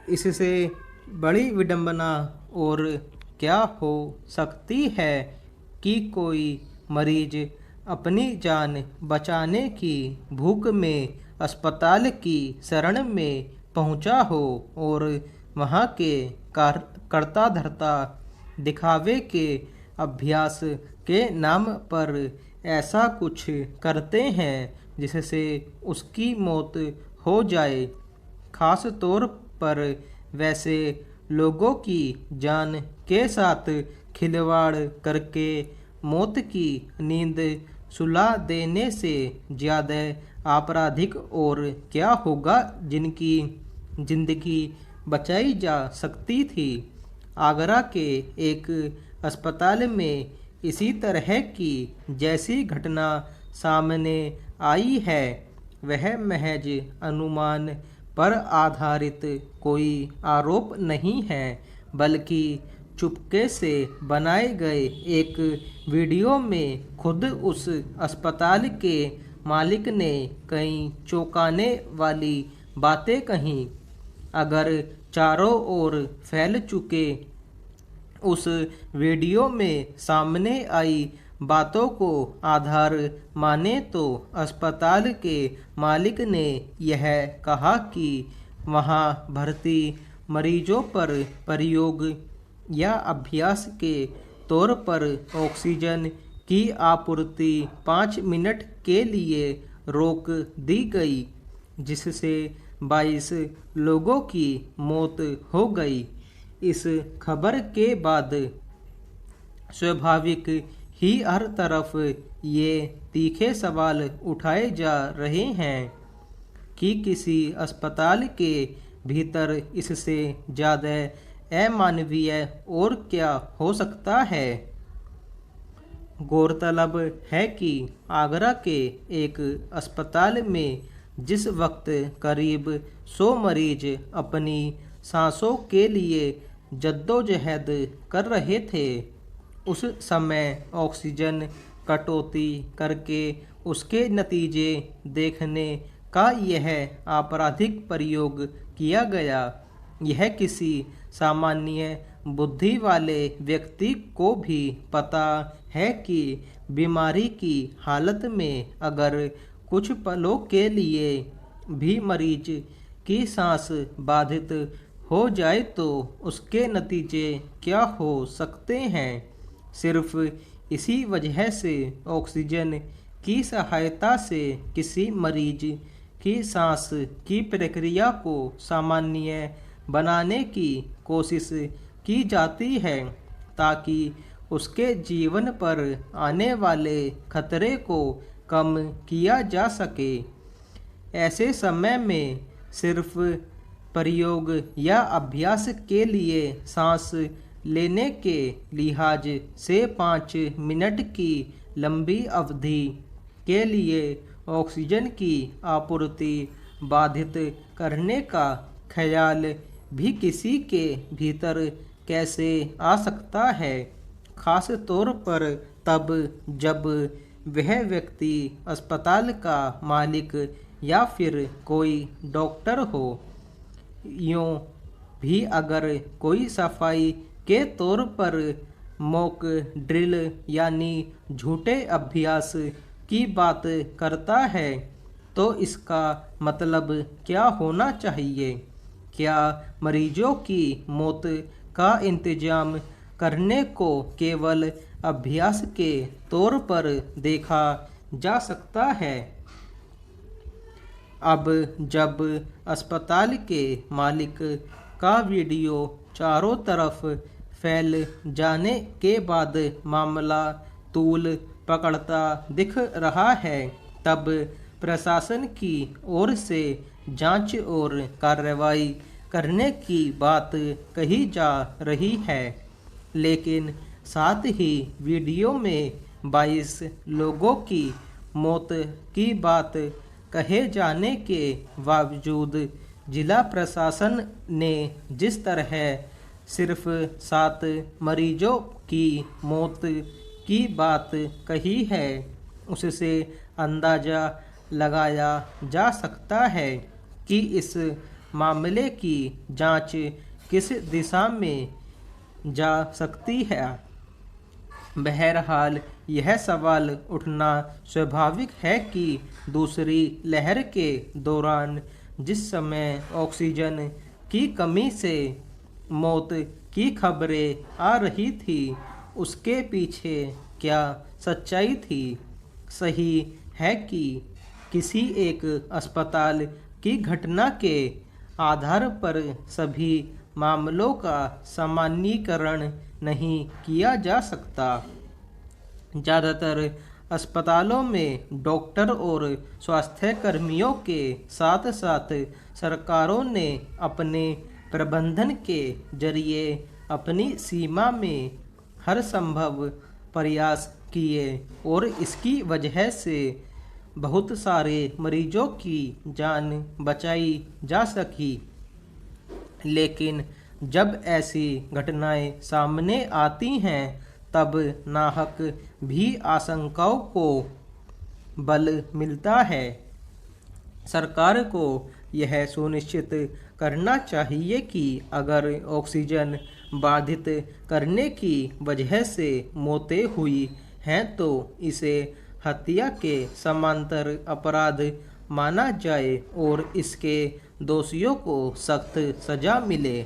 इससे बड़ी विडंबना और क्या हो सकती है कि कोई मरीज अपनी जान बचाने की भूख में अस्पताल की शरण में पहुंचा हो और वहां के करता धरता दिखावे के अभ्यास के नाम पर ऐसा कुछ करते हैं जिससे उसकी मौत हो जाए। खास तौर पर वैसे लोगों की जान के साथ खिलवाड़ करके मौत की नींद सुला देने से ज़्यादा आपराधिक और क्या होगा जिनकी जिंदगी बचाई जा सकती थी। आगरा के एक अस्पताल में इसी तरह की जैसी घटना सामने आई है। वह महज अनुमान पर आधारित कोई आरोप नहीं है, बल्कि चुपके से बनाए गए एक वीडियो में खुद उस अस्पताल के मालिक ने कई चौंकाने वाली बातें कहीं। अगर चारों ओर फैल चुके उस वीडियो में सामने आई बातों को आधार माने तो अस्पताल के मालिक ने यह कहा कि वहां भर्ती मरीजों पर प्रयोग या अभ्यास के तौर पर ऑक्सीजन की आपूर्ति 5 मिनट के लिए रोक दी गई, जिससे 22 लोगों की मौत हो गई। इस खबर के बाद स्वाभाविक ही हर तरफ ये तीखे सवाल उठाए जा रहे हैं कि किसी अस्पताल के भीतर इससे ज़्यादा अमानवीय और क्या हो सकता है। गौरतलब है कि आगरा के एक अस्पताल में जिस वक्त करीब 100 मरीज अपनी सांसों के लिए जद्दोजहद कर रहे थे, उस समय ऑक्सीजन कटौती करके उसके नतीजे देखने का यह आपराधिक प्रयोग किया गया। यह किसी सामान्य बुद्धि वाले व्यक्ति को भी पता है कि बीमारी की हालत में अगर कुछ पलों के लिए भी मरीज की सांस बाधित हो जाए तो उसके नतीजे क्या हो सकते हैं। सिर्फ इसी वजह से ऑक्सीजन की सहायता से किसी मरीज की सांस की प्रक्रिया को सामान्य बनाने की कोशिश की जाती है, ताकि उसके जीवन पर आने वाले खतरे को कम किया जा सके। ऐसे समय में सिर्फ प्रयोग या अभ्यास के लिए सांस लेने के लिहाज से 5 मिनट की लंबी अवधि के लिए ऑक्सीजन की आपूर्ति बाधित करने का ख्याल भी किसी के भीतर कैसे आ सकता है, खास तौर पर तब जब वह व्यक्ति अस्पताल का मालिक या फिर कोई डॉक्टर हो। यूँ भी अगर कोई सफाई के तौर पर मॉक ड्रिल यानी झूठे अभ्यास की बात करता है, तो इसका मतलब क्या होना चाहिए? क्या मरीजों की मौत का इंतजाम करने को केवल अभ्यास के तौर पर देखा जा सकता है? अब जब अस्पताल के मालिक का वीडियो चारों तरफ फैल जाने के बाद मामला तूल पकड़ता दिख रहा है, तब प्रशासन की ओर से जांच और कार्रवाई करने की बात कही जा रही है। लेकिन साथ ही वीडियो में 22 लोगों की मौत की बात कहे जाने के बावजूद जिला प्रशासन ने जिस तरह सिर्फ 7 मरीजों की मौत की बात कही है, उससे अंदाज़ा लगाया जा सकता है कि इस मामले की जांच किस दिशा में जा सकती है। बहरहाल यह सवाल उठना स्वाभाविक है कि दूसरी लहर के दौरान जिस समय ऑक्सीजन की कमी से मौत की खबरें आ रही थी, उसके पीछे क्या सच्चाई थी। सही है कि किसी एक अस्पताल की घटना के आधार पर सभी मामलों का सामान्यीकरण नहीं किया जा सकता। ज़्यादातर अस्पतालों में डॉक्टर और स्वास्थ्य कर्मियों के साथ साथ सरकारों ने अपने प्रबंधन के जरिए अपनी सीमा में हर संभव प्रयास किए और इसकी वजह से बहुत सारे मरीजों की जान बचाई जा सकी। लेकिन जब ऐसी घटनाएं सामने आती हैं, तब नाहक भी आशंकाओं को बल मिलता है। सरकार को यह सुनिश्चित करना चाहिए कि अगर ऑक्सीजन बाधित करने की वजह से मौतें हुई हैं तो इसे हत्या के समांतर अपराध माना जाए और इसके दोषियों को सख्त सजा मिले।